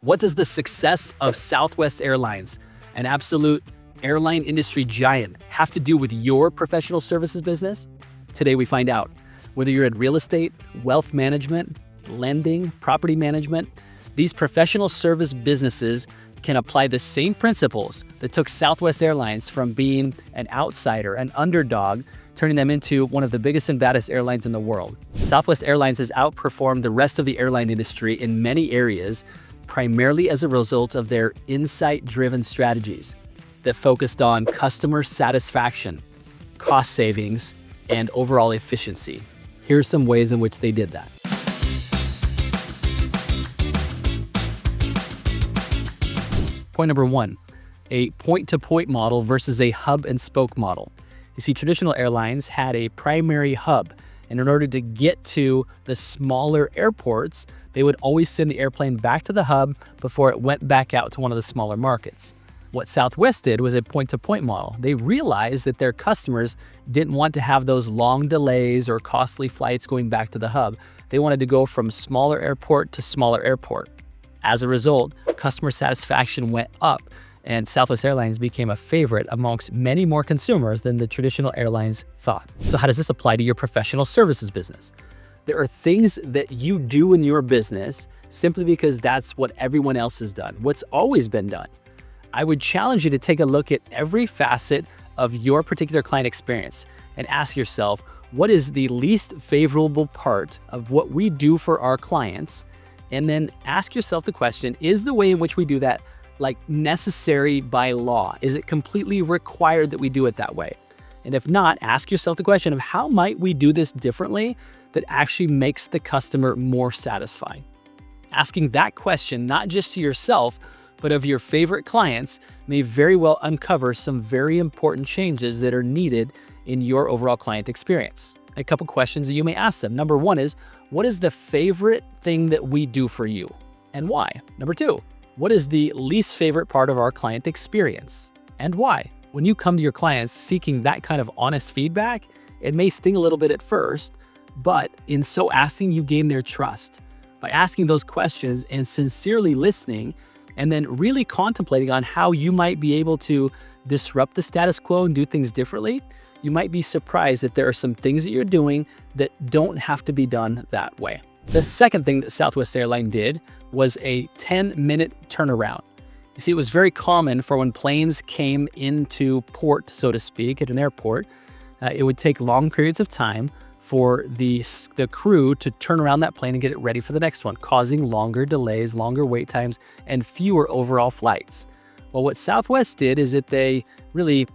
What does the success of Southwest Airlines, an absolute airline industry giant, have to do with your professional services business? Today we find out. Whether you're in real estate, wealth management, lending, property management, these professional service businesses can apply the same principles that took Southwest Airlines from being an outsider, an underdog, turning them into one of the biggest and baddest airlines in the world. Southwest Airlines has outperformed the rest of the airline industry in many areas, primarily as a result of their insight-driven strategies that focused on customer satisfaction, cost savings, and overall efficiency. Here are some ways in which they did that. Point number one, a point-to-point model versus a hub-and-spoke model. You see, traditional airlines had a primary hub, and in order to get to the smaller airports, they would always send the airplane back to the hub before it went back out to one of the smaller markets. What Southwest did was a point-to-point model. They realized that their customers didn't want to have those long delays or costly flights going back to the hub. They wanted to go from smaller airport to smaller airport. As a result, customer satisfaction went up, and Southwest Airlines became a favorite amongst many more consumers than the traditional airlines thought. So how does this apply to your professional services business? There are things that you do in your business simply because that's what everyone else has done, what's always been done. I would challenge you to take a look at every facet of your particular client experience and ask yourself, what is the least favorable part of what we do for our clients? And then ask yourself the question, is the way in which we do that necessary by law? Is it completely required that we do it that way? And if not, ask yourself the question of how might we do this differently that actually makes the customer more satisfied? Asking that question, not just to yourself, but of your favorite clients, may very well uncover some very important changes that are needed in your overall client experience. A couple questions that you may ask them. Number one is, what is the favorite thing that we do for you and why? Number two, what is the least favorite part of our client experience and why? When you come to your clients seeking that kind of honest feedback, it may sting a little bit at first, but in so asking, you gain their trust. By asking those questions and sincerely listening, and then really contemplating on how you might be able to disrupt the status quo and do things differently, you might be surprised that there are some things that you're doing that don't have to be done that way. The second thing that Southwest Airlines did was a 10-minute turnaround. You see, it was very common for when planes came into port, so to speak, at an airport, it would take long periods of time for the crew to turn around that plane and get it ready for the next one, causing longer delays, longer wait times, and fewer overall flights. Well, what Southwest did is that they really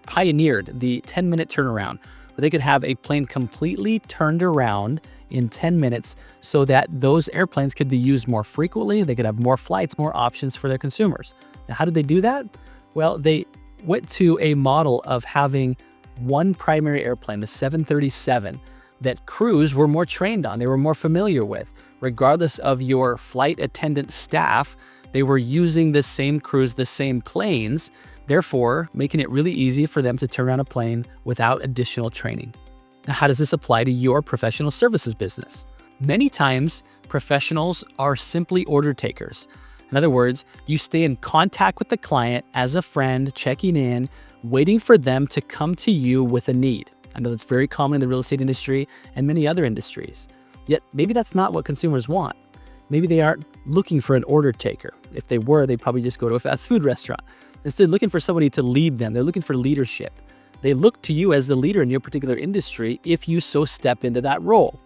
pioneered the 10-minute turnaround, where they could have a plane completely turned around in 10 minutes so that those airplanes could be used more frequently. They could have more flights, more options for their consumers. Now, how did they do that? Well, they went to a model of having one primary airplane, the 737, that crews were more trained on, they were more familiar with. Regardless of your flight attendant staff, they were using the same crews, the same planes, therefore making it really easy for them to turn around a plane without additional training. Now, how does this apply to your professional services business? Many times, professionals are simply order takers. In other words, you stay in contact with the client as a friend, checking in, waiting for them to come to you with a need. I know that's very common in the real estate industry and many other industries. Yet, maybe that's not what consumers want. Maybe they aren't looking for an order taker. If they were, they'd probably just go to a fast food restaurant. Instead, looking for somebody to lead them. They're looking for leadership. They look to you as the leader in your particular industry if you so step into that role.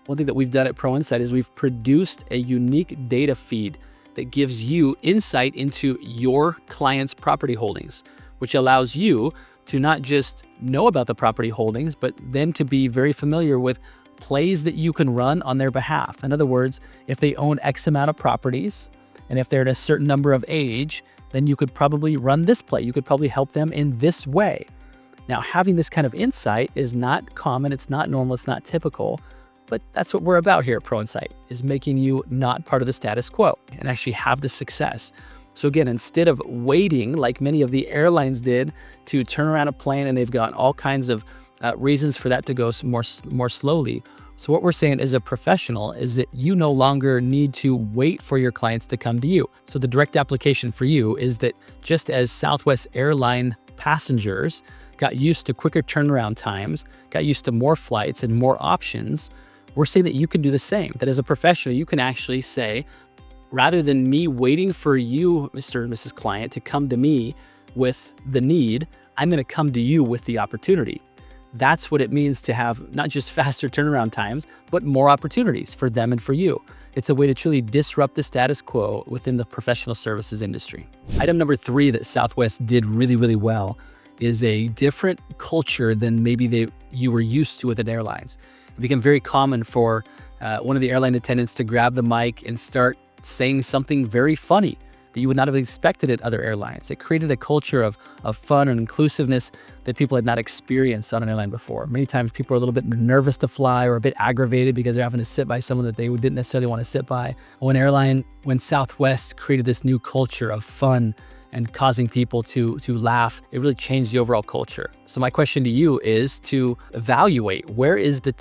One thing that we've done at ProInsight is we've produced a unique data feed that gives you insight into your client's property holdings, which allows you to not just know about the property holdings, but then to be very familiar with plays that you can run on their behalf. In other words, if they own X amount of properties, and if they're at a certain number of age, then you could probably run this play. You could probably help them in this way. Now, having this kind of insight is not common, it's not normal, it's not typical, but that's what we're about here at ProInsight, is making you not part of the status quo and actually have the success. So again, instead of waiting like many of the airlines did to turn around a plane, and they've got all kinds of reasons for that to go more slowly, So what we're saying as a professional is that you no longer need to wait for your clients to come to you. So the direct application for you is that just as Southwest Airline passengers got used to quicker turnaround times, got used to more flights and more options, we're saying that you can do the same. That as a professional, you can actually say, rather than me waiting for you, Mr. and Mrs. Client, to come to me with the need, I'm going to come to you with the opportunity. That's what it means to have not just faster turnaround times, but more opportunities for them and for you. It's a way to truly disrupt the status quo within the professional services industry. Item number 3 that Southwest did really, really well is a different culture than maybe you were used to within airlines. It became very common for one of the airline attendants to grab the mic and start saying something very funny that you would not have expected at other airlines. It created a culture of fun and inclusiveness that people had not experienced on an airline before. Many times people are a little bit nervous to fly or a bit aggravated because they're having to sit by someone that they didn't necessarily want to sit by. When Southwest created this new culture of fun and causing people to laugh, it really changed the overall culture. So my question to you is to evaluate where is the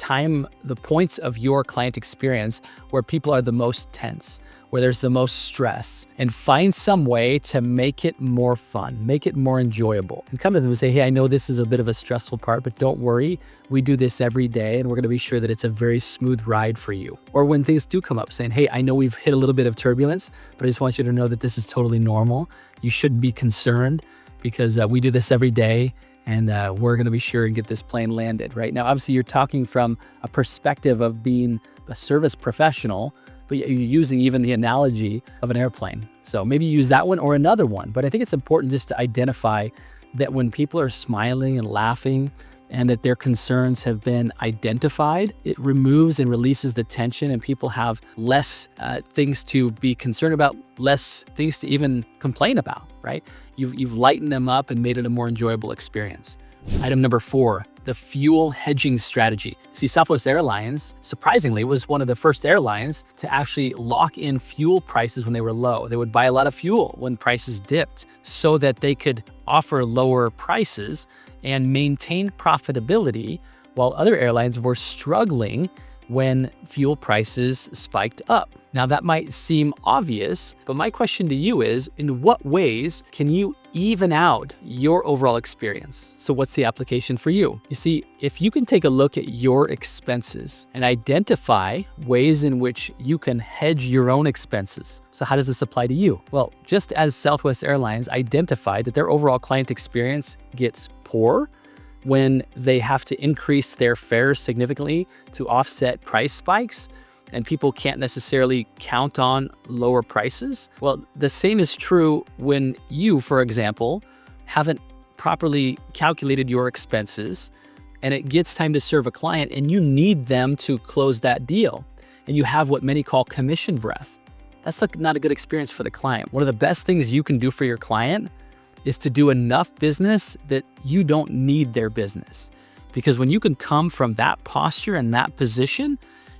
points of your client experience where people are the most tense, where there's the most stress, and find some way to make it more fun, make it more enjoyable. And come to them and say, hey, I know this is a bit of a stressful part, but don't worry. We do this every day, and we're gonna be sure that it's a very smooth ride for you. Or when things do come up, saying, hey, I know we've hit a little bit of turbulence, but I just want you to know that this is totally normal. You shouldn't be concerned because we do this every day, and we're gonna be sure and get this plane landed, right? Now, obviously, you're talking from a perspective of being a service professional, but you're using even the analogy of an airplane. So maybe use that one or another one. But I think it's important just to identify that when people are smiling and laughing and that their concerns have been identified, it removes and releases the tension, and people have less things to be concerned about, less things to even complain about, right? You've lightened them up and made it a more enjoyable experience. Item number 4, the fuel hedging strategy. See, Southwest Airlines, surprisingly, was one of the first airlines to actually lock in fuel prices when they were low. They would buy a lot of fuel when prices dipped so that they could offer lower prices and maintain profitability while other airlines were struggling when fuel prices spiked up. Now, that might seem obvious, but my question to you is, in what ways can you even out your overall experience? So what's the application for you? You see, if you can take a look at your expenses and identify ways in which you can hedge your own expenses. So how does this apply to you? Well, just as Southwest Airlines identified that their overall client experience gets poor when they have to increase their fares significantly to offset price spikes, and people can't necessarily count on lower prices. Well, the same is true when you, for example, haven't properly calculated your expenses and it gets time to serve a client and you need them to close that deal. And you have what many call commission breath. That's not a good experience for the client. One of the best things you can do for your client is to do enough business that you don't need their business. Because when you can come from that posture and that position,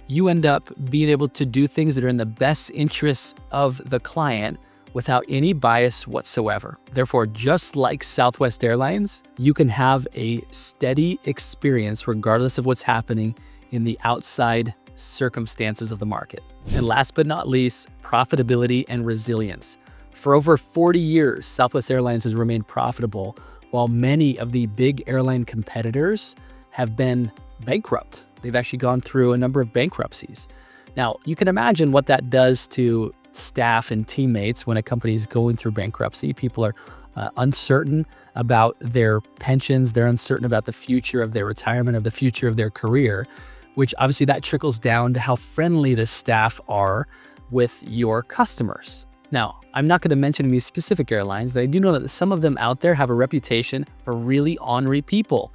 you end up being able to do things that are in the best interests of the client without any bias whatsoever. Therefore, just like Southwest Airlines, you can have a steady experience regardless of what's happening in the outside circumstances of the market. And last but not least, profitability and resilience. For over 40 years, Southwest Airlines has remained profitable while many of the big airline competitors have been bankrupt. They've actually gone through a number of bankruptcies. Now, you can imagine what that does to staff and teammates when a company is going through bankruptcy. People are uncertain about their pensions. They're uncertain about the future of their retirement, of the future of their career, which obviously that trickles down to how friendly the staff are with your customers. Now, I'm not going to mention any specific airlines, but I do know that some of them out there have a reputation for really ornery people.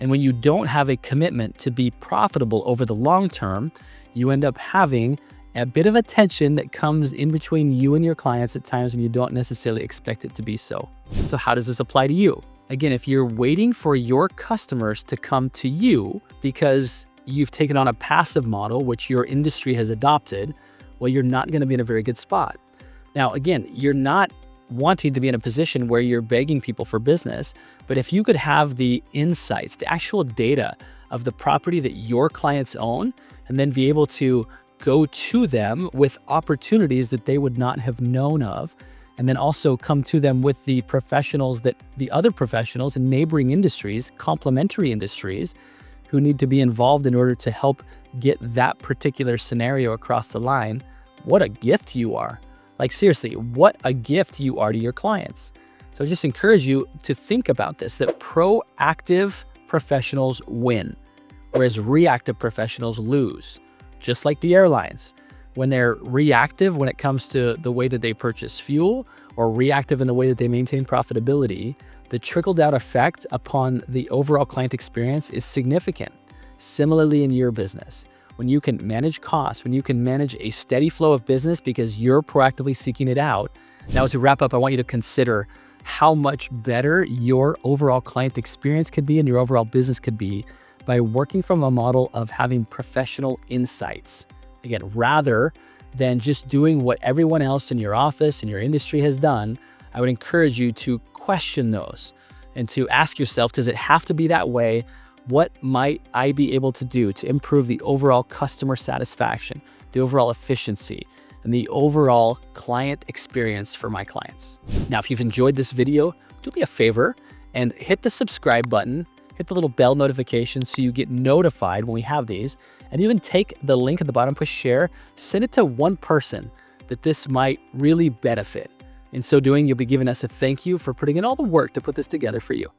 And when you don't have a commitment to be profitable over the long term, you end up having a bit of a tension that comes in between you and your clients at times when you don't necessarily expect it to be so. So how does this apply to you? Again, if you're waiting for your customers to come to you because you've taken on a passive model, which your industry has adopted, well, you're not going to be in a very good spot. Now, again, you're not wanting to be in a position where you're begging people for business, but if you could have the insights, the actual data of the property that your clients own, and then be able to go to them with opportunities that they would not have known of, and then also come to them with the professionals that the other professionals in neighboring industries, complementary industries, who need to be involved in order to help get that particular scenario across the line. What a gift you are. Like seriously, what a gift you are to your clients. So I just encourage you to think about this, that proactive professionals win, whereas reactive professionals lose. Just like the airlines, when they're reactive when it comes to the way that they purchase fuel, or reactive in the way that they maintain profitability, the trickle-down effect upon the overall client experience is significant. Similarly in your business, when you can manage costs, when you can manage a steady flow of business because you're proactively seeking it out. Now, as we wrap up, I want you to consider how much better your overall client experience could be and your overall business could be by working from a model of having professional insights. Again, rather than just doing what everyone else in your office and your industry has done, I would encourage you to question those and to ask yourself, does it have to be that way? What might I be able to do to improve the overall customer satisfaction, the overall efficiency, and the overall client experience for my clients? Now, if you've enjoyed this video, do me a favor and hit the subscribe button, hit the little bell notification so you get notified when we have these, and even take the link at the bottom, push share, send it to one person that this might really benefit. In so doing, you'll be giving us a thank you for putting in all the work to put this together for you.